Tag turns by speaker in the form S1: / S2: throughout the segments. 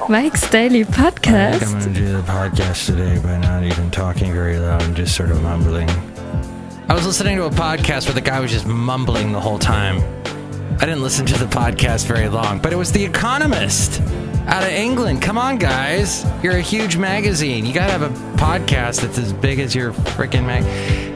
S1: Mike's Daily Podcast.
S2: I think I'm going to do the podcast today by not even talking very loud and just sort of mumbling. I was listening to a podcast where the guy was just mumbling the whole time. I didn't listen to the podcast very long, but it was The Economist out of England. Come on, guys. You're a huge magazine. You got to have a podcast that's as big as your freaking mag.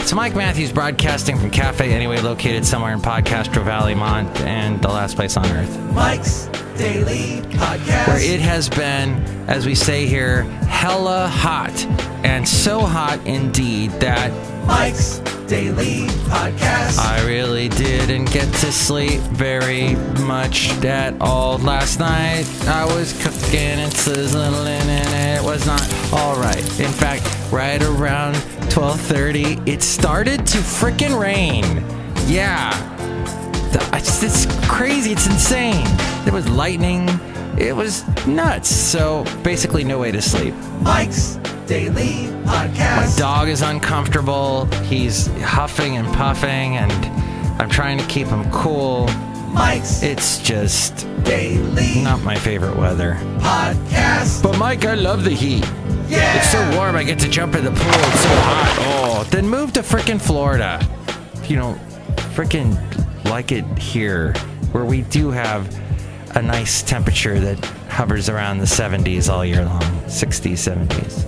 S2: It's Mike Matthews broadcasting from Café Anyway, located somewhere in Podcastro Valley, Mont, and the last place on earth.
S3: Mike's Daily Podcast.
S2: Where it has been, as we say here, hella hot. And so hot indeed that
S3: Mike's Daily Podcast.
S2: I really didn't get to sleep very much at all last night. I was cooking and sizzling and it was not all right. In fact, right around 12:30, it started to frickin' rain. Yeah. It's crazy. It's insane. There was lightning. It was nuts. So basically no way to sleep.
S3: Mike's Daily Podcast.
S2: My dog is uncomfortable. He's huffing and puffing, and I'm trying to keep him cool.
S3: Mike's
S2: It's just
S3: Daily
S2: not my favorite weather.
S3: Podcast.
S2: But Mike, I love the heat.
S3: Yeah.
S2: It's so warm. I get to jump in the pool. It's so hot. Oh, then move to frickin' Florida. You know, frickin' like it here, where we do have a nice temperature that hovers around the 70s all year long. 60s, 70s.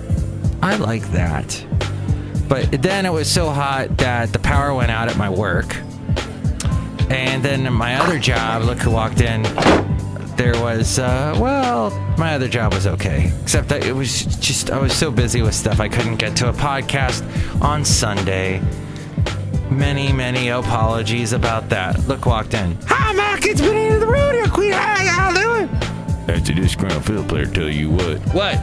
S2: I like that. But then it was so hot that the power went out at my work. And then my other job, look who walked in. There was, my other job was okay. Except that it was just, I was so busy with stuff I couldn't get to a podcast on Sunday. Many apologies about that. Look, walked in. Hi, Mike, it's Benita the Rodeo Queen. How y'all doing? That's a disgruntled fiddle player, tell you what. What?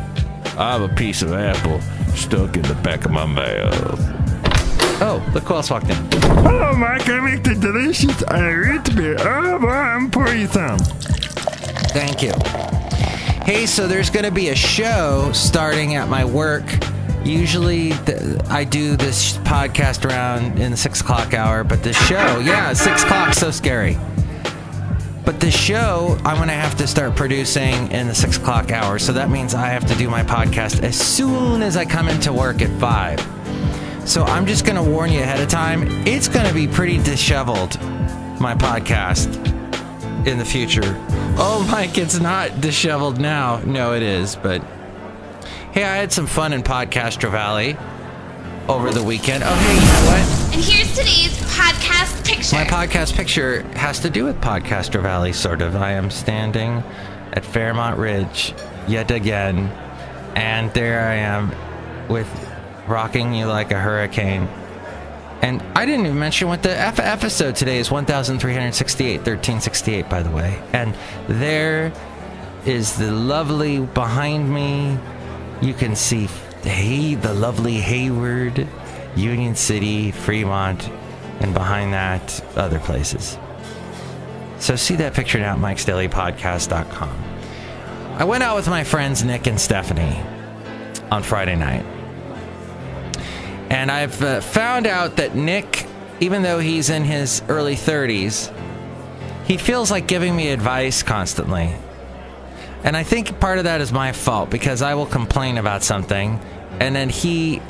S2: I have a piece of apple stuck in the back of my mouth. Oh, look who else walked in.
S4: Hello, Mike. I make the delicious root beer. Oh, boy, I'm pour you some.
S2: Thank you. Hey, so there's going to be a show starting at my work. Usually I do this podcast around in the 6 o'clock hour, but the show, 6 o'clock, so scary. But the show, I'm going to have to start producing in the 6 o'clock hour, so that means I have to do my podcast as soon as I come into work at 5. So I'm just going to warn you ahead of time, it's going to be pretty disheveled, my podcast, in the future. Oh, Mike, it's not disheveled now. No, it is, but... Hey, I had some fun in Podcastro Valley over the weekend. Oh, hey, you know what?
S5: And here's today's podcast picture.
S2: My podcast picture has to do with Podcastro Valley, sort of. I am standing at Fairmont Ridge yet again, and there I am with rocking you like a hurricane. And I didn't even mention what the episode today is, 1368, by the way. And there is the lovely behind me. You can see the lovely Hayward, Union City, Fremont, and behind that, other places. So see that picture now at mikesdailypodcast.com. I went out with my friends Nick and Stephanie on Friday night. And I've found out that Nick, even though he's in his early 30s, he feels like giving me advice constantly. And I think part of that is my fault, because I will complain about something and then he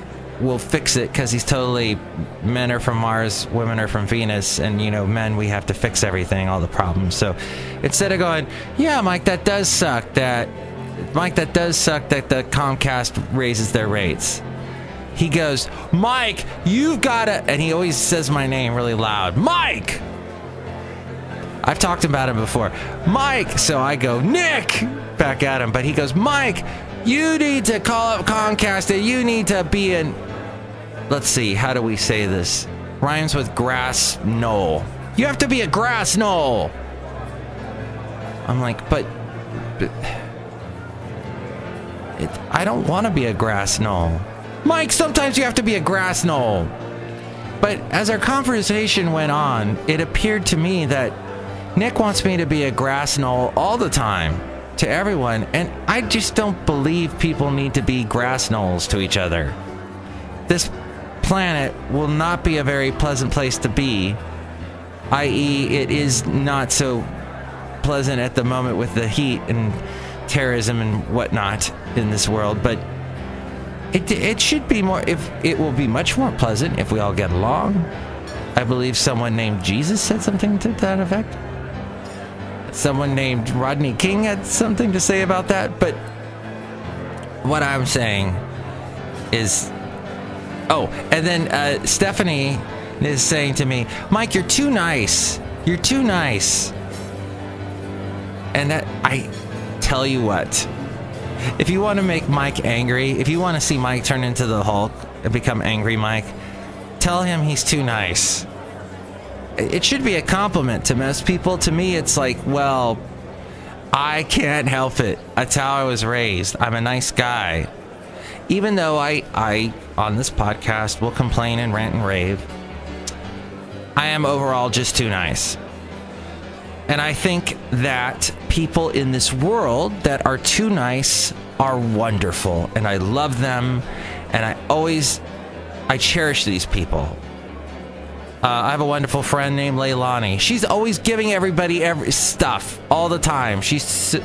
S2: will fix it because he's totally, men are from Mars, women are from Venus, and you know, men, we have to fix everything, all the problems. So instead of going, yeah, Mike, that does suck that the Comcast raises their rates, he goes, Mike, you've got to, and he always says my name really loud, Mike! I've talked about it before. Mike! So I go, Nick! Back at him. But he goes, Mike, you need to call up Comcast and you need to be in... Let's see, how do we say this? Rhymes with grass knoll. You have to be a grass knoll! I'm like, but I don't want to be a grass knoll. Mike, sometimes you have to be a grass knoll. But as our conversation went on, it appeared to me that Nick wants me to be a grass knoll all the time to everyone, and I just don't believe people need to be grass knolls to each other. This planet will not be a very pleasant place to be, i.e. it is not so pleasant at the moment with the heat and terrorism and whatnot in this world, but it should be more, if it will be much more pleasant if we all get along. I believe someone named Jesus said something to that effect. Someone named Rodney King had something to say about that, but what I'm saying is, oh, and then Stephanie is saying to me, Mike, you're too nice. You're too nice. And that, I tell you what, if you want to make Mike angry, if you want to see Mike turn into the Hulk and become angry Mike, tell him he's too nice. It should be a compliment to most people. To me, it's like, well, I can't help it. That's how I was raised. I'm a nice guy. Even though I on this podcast, will complain and rant and rave, I am overall just too nice. And I think that people in this world that are too nice are wonderful. And I love them. And I cherish these people. I have a wonderful friend named Leilani. She's always giving everybody stuff all the time. She's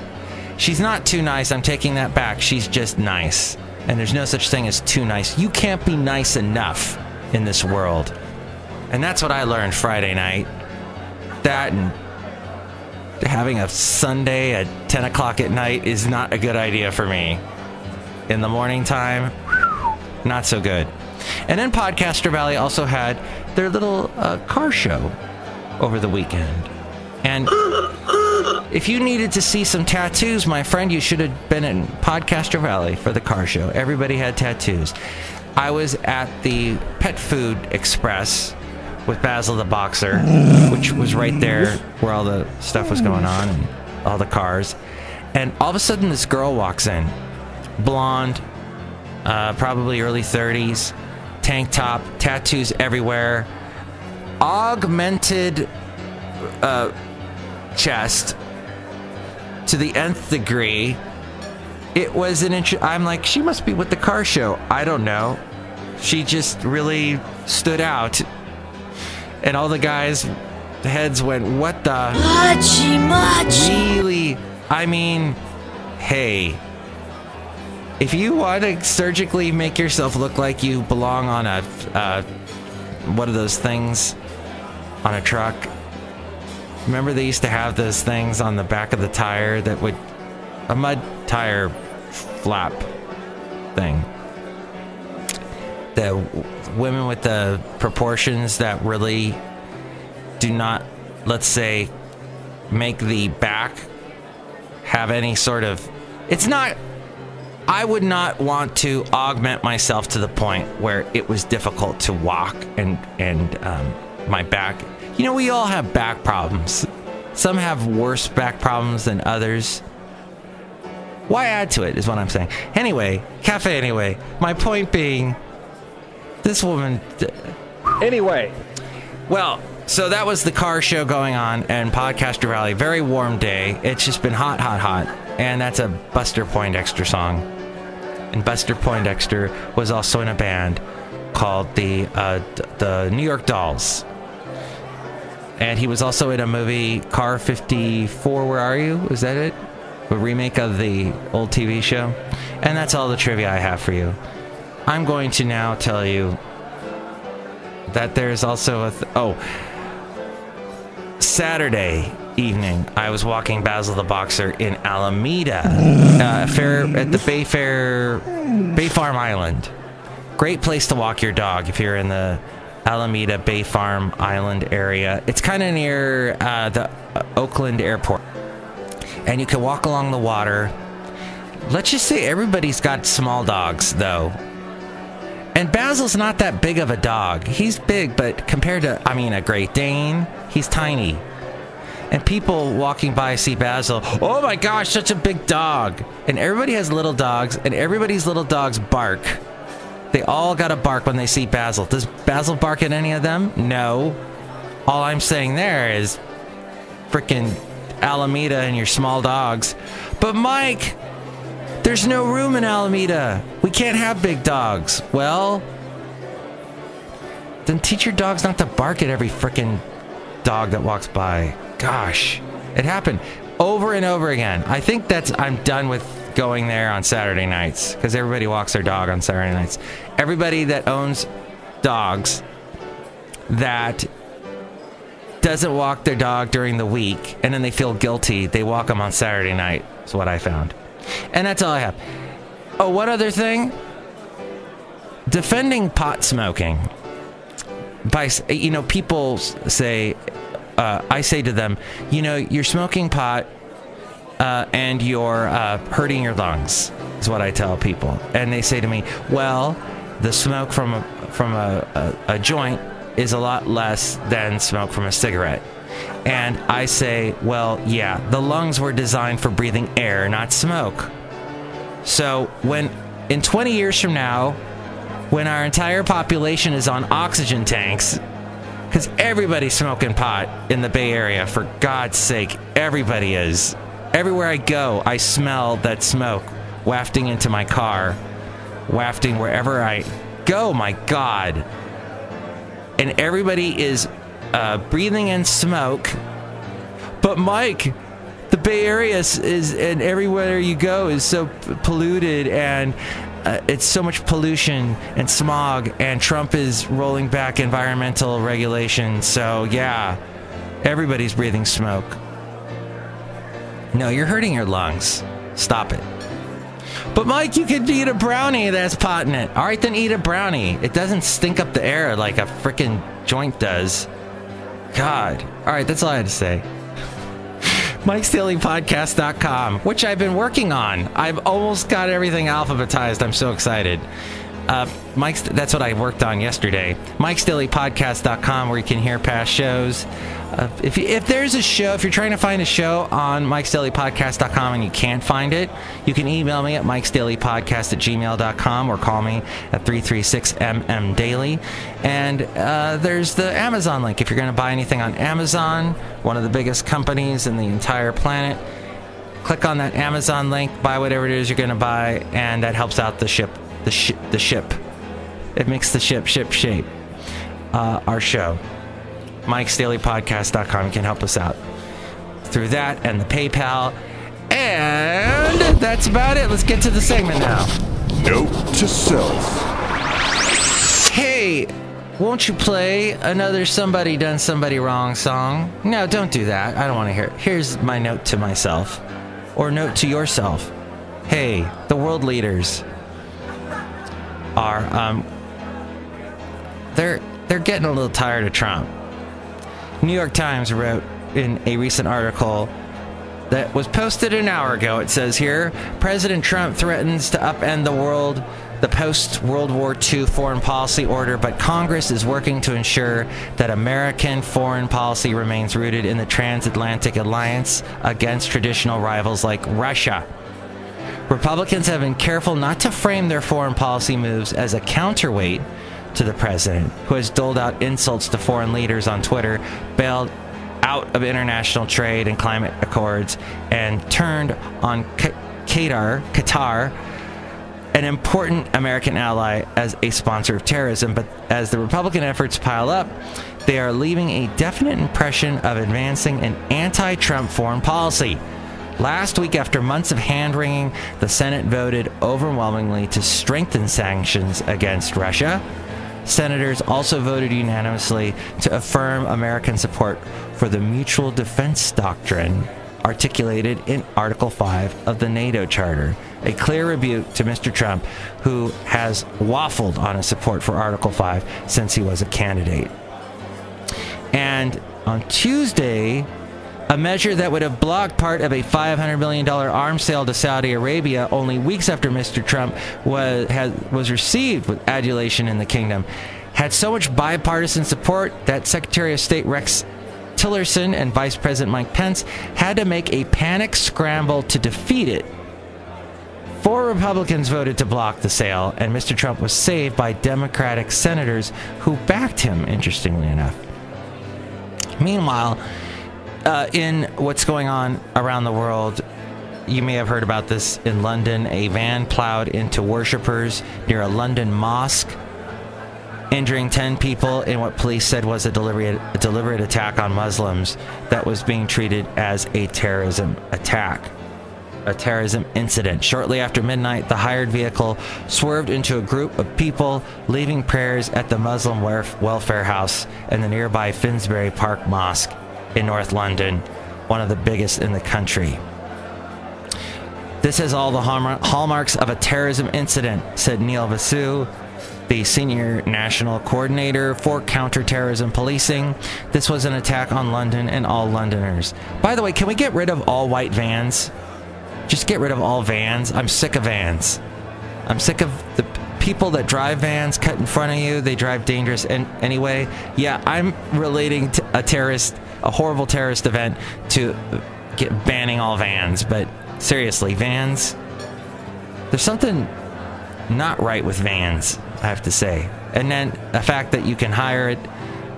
S2: not too nice. I'm taking that back. She's just nice. And there's no such thing as too nice. You can't be nice enough in this world. And that's what I learned Friday night. That and having a Sunday at 10 o'clock at night is not a good idea for me. In the morning time, not so good. And then Podcaster Valley also had their little car show over the weekend. And if you needed to see some tattoos, my friend, you should have been in Podcaster Valley for the car show. Everybody had tattoos. I was at the Pet Food Express with Basil the Boxer, which was right there where all the stuff was going on and all the cars. And all of a sudden this girl walks in, blonde, probably early 30s, tank top, tattoos everywhere, augmented chest to the nth degree. It was I'm like, she must be with the car show. I don't know. She just really stood out. And all the guys' heads went, what the? Machi. Really? I mean, hey. If you want to surgically make yourself look like you belong on a, what are those things on a truck? Remember they used to have those things on the back of the tire that would, a mud tire flap thing. The women with the proportions that really do not, let's say, make the back have any sort of, it's not, I would not want to augment myself to the point where it was difficult to walk and my back. You know, we all have back problems. Some have worse back problems than others. Why add to it is what I'm saying. Anyway, Café Anyway. My point being, this woman... Anyway. Well, so that was the car show going on and Podcaster Valley. Very warm day. It's just been hot, hot, hot. And that's a Buster Poindexter song. And Buster Poindexter was also in a band called the New York Dolls. And he was also in a movie, Car 54, Where Are You? Is that it? A remake of the old TV show. And that's all the trivia I have for you. I'm going to now tell you that there's also Saturday evening, I was walking Basil the Boxer in Alameda, at the Bay Farm Island. Great place to walk your dog if you're in the Alameda Bay Farm Island area. It's kind of near the Oakland Airport. And you can walk along the water. Let's just say everybody's got small dogs, though. And Basil's not that big of a dog. He's big, but compared to, a Great Dane, he's tiny. And people walking by see Basil, oh my gosh, such a big dog. And everybody has little dogs, and everybody's little dogs bark. They all gotta bark when they see Basil. Does Basil bark at any of them? No. All I'm saying there is frickin' Alameda and your small dogs. But Mike, there's no room in Alameda. We can't have big dogs. Well, then teach your dogs not to bark at every frickin' dog that walks by. Gosh, it happened over and over again. I think I'm done with going there on Saturday nights because everybody walks their dog on Saturday nights. Everybody that owns dogs that doesn't walk their dog during the week and then they feel guilty, they walk them on Saturday night, is what I found. And that's all I have. Oh, one other thing. Defending pot smoking. People say, I say to them, you're smoking pot and you're hurting your lungs, is what I tell people. And they say to me, well, the smoke from a joint is a lot less than smoke from a cigarette. And I say, well, yeah, the lungs were designed for breathing air, not smoke. So in 20 years from now, when our entire population is on oxygen tanks, because everybody's smoking pot in the Bay Area, for God's sake, everybody is. Everywhere I go, I smell that smoke wafting into my car, wafting wherever I go, my God. And everybody is breathing in smoke. But Mike, the Bay Area is, and everywhere you go is so polluted, and it's so much pollution and smog, and Trump is rolling back environmental regulations. So yeah, everybody's breathing smoke. No, you're hurting your lungs. Stop it. But Mike, you could eat a brownie that has pot in it. All right, then eat a brownie. It doesn't stink up the air like a frickin' joint does. God. All right, that's all I had to say. Mike'sDailyPodcast.com, which I've been working on. I've almost got everything alphabetized. I'm so excited. That's what I worked on yesterday. Mike'sDailyPodcast.com, where you can hear past shows. If there's a show, if you're trying to find a show on Mike'sDailyPodcast.com and you can't find it, you can email me at Mike'sDailyPodcast@gmail.com or call me at 336-MM-DAILY. And there's the Amazon link. If you're going to buy anything on Amazon, one of the biggest companies in the entire planet, click on that Amazon link, buy whatever it is you're going to buy, and that helps out the ship. The ship. It makes the ship shape. Our show. Mike'sDailyPodcast.com. You can help us out through that and the PayPal. And that's about it. Let's get to the segment now.
S4: Note to self.
S2: Hey, won't you play another Somebody Done Somebody Wrong song? No, don't do that. I don't want to hear it. Here's my note to myself. Or note to yourself. Hey, the world leaders are, they're getting a little tired of Trump. New York Times wrote in a recent article that was posted an hour ago. It says here, President Trump threatens to upend the post-World War II foreign policy order, but Congress is working to ensure that American foreign policy remains rooted in the transatlantic alliance against traditional rivals like Russia. Republicans have been careful not to frame their foreign policy moves as a counterweight to the president, who has doled out insults to foreign leaders on Twitter, bailed out of international trade and climate accords, and turned on Qatar, an important American ally, as a sponsor of terrorism. But as the Republican efforts pile up, they are leaving a definite impression of advancing an anti-Trump foreign policy. Last week, after months of hand-wringing, the Senate voted overwhelmingly to strengthen sanctions against Russia. Senators also voted unanimously to affirm American support for the mutual defense doctrine articulated in Article 5 of the NATO Charter, a clear rebuke to Mr. Trump, who has waffled on his support for Article 5 since he was a candidate. And on Tuesday, a measure that would have blocked part of a $500 million arms sale to Saudi Arabia only weeks after Mr. Trump was received with adulation in the kingdom, had so much bipartisan support that Secretary of State Rex Tillerson and Vice President Mike Pence had to make a panic scramble to defeat it. 4 Republicans voted to block the sale, and Mr. Trump was saved by Democratic senators who backed him, interestingly enough. Meanwhile, in what's going on around the world, you may have heard about this in London. A van plowed into worshippers near a London mosque. injuring 10 people in what police said was a deliberate attack on Muslims that was being treated as a terrorism attack. A terrorism incident. Shortly after midnight, the hired vehicle swerved into a group of people leaving prayers at the Muslim Welfare House and the nearby Finsbury Park Mosque in North London, one of the biggest in the country. This has all the hallmarks of a terrorism incident, said Neil Vasu, the senior national coordinator for counter-terrorism policing. This was an attack on London and all Londoners. By the way, can we get rid of all white vans? Just get rid of all vans. I'm sick of vans. I'm sick of the people that drive vans, cut in front of you. They drive dangerous anyway. Yeah, I'm relating to a horrible terrorist event to banning all vans. But seriously, vans, there's something not right with vans, I have to say. And then the fact that you can hire it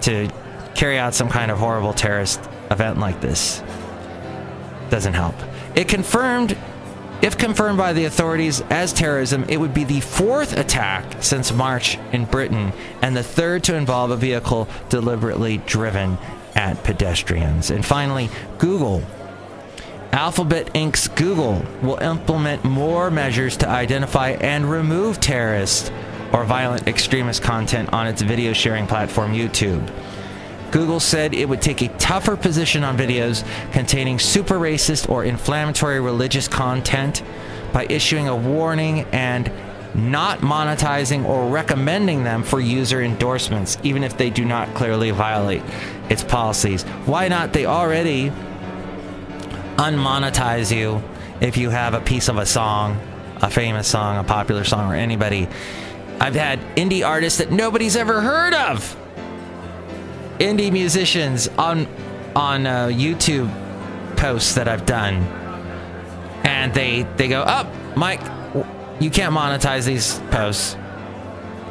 S2: to carry out some kind of horrible terrorist event like this doesn't help. If confirmed by the authorities as terrorism, it would be the 4th attack since March in Britain and the 3rd to involve a vehicle deliberately driven at pedestrians. And finally, Google. Alphabet Inc.'s Google will implement more measures to identify and remove terrorist or violent extremist content on its video sharing platform YouTube. Google said it would take a tougher position on videos containing super racist or inflammatory religious content by issuing a warning and not monetizing or recommending them for user endorsements, even if they do not clearly violate its policies. Why not? They already unmonetize you if you have a piece of a song, a famous song, a popular song, or anybody. I've had indie artists that nobody's ever heard of. Indie musicians on YouTube posts that I've done, and they go, "Oh, Mike, you can't monetize these posts.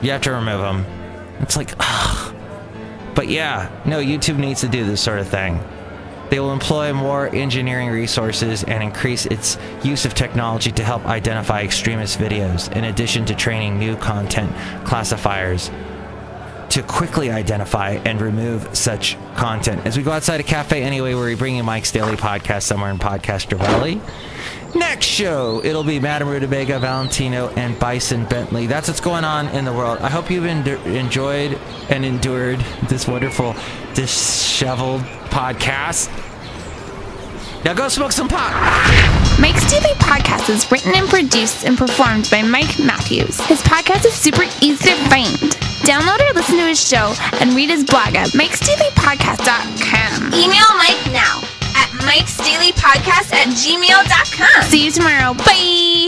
S2: You have to remove them." It's like, ugh. But yeah, no, YouTube needs to do this sort of thing. They will employ more engineering resources and increase its use of technology to help identify extremist videos, in addition to training new content classifiers to quickly identify and remove such content. As we go outside of Café Anyway, where we bring you Mike's Daily Podcast somewhere in Podcaster Valley. Next show, it'll be Madame Rootabega, Valentino, and Bison Bentley. That's what's going on in the world. I hope you've enjoyed and endured this wonderful Disheveled podcast. Now go smoke some pot.
S5: Mike's Daily Podcast is written and produced and performed by Mike Matthews. His podcast is super easy to find. Download or listen to his show and read his blog at mikesdailypodcast.com. Email Mike now at mikesdailypodcast@gmail.com. See you tomorrow. Bye!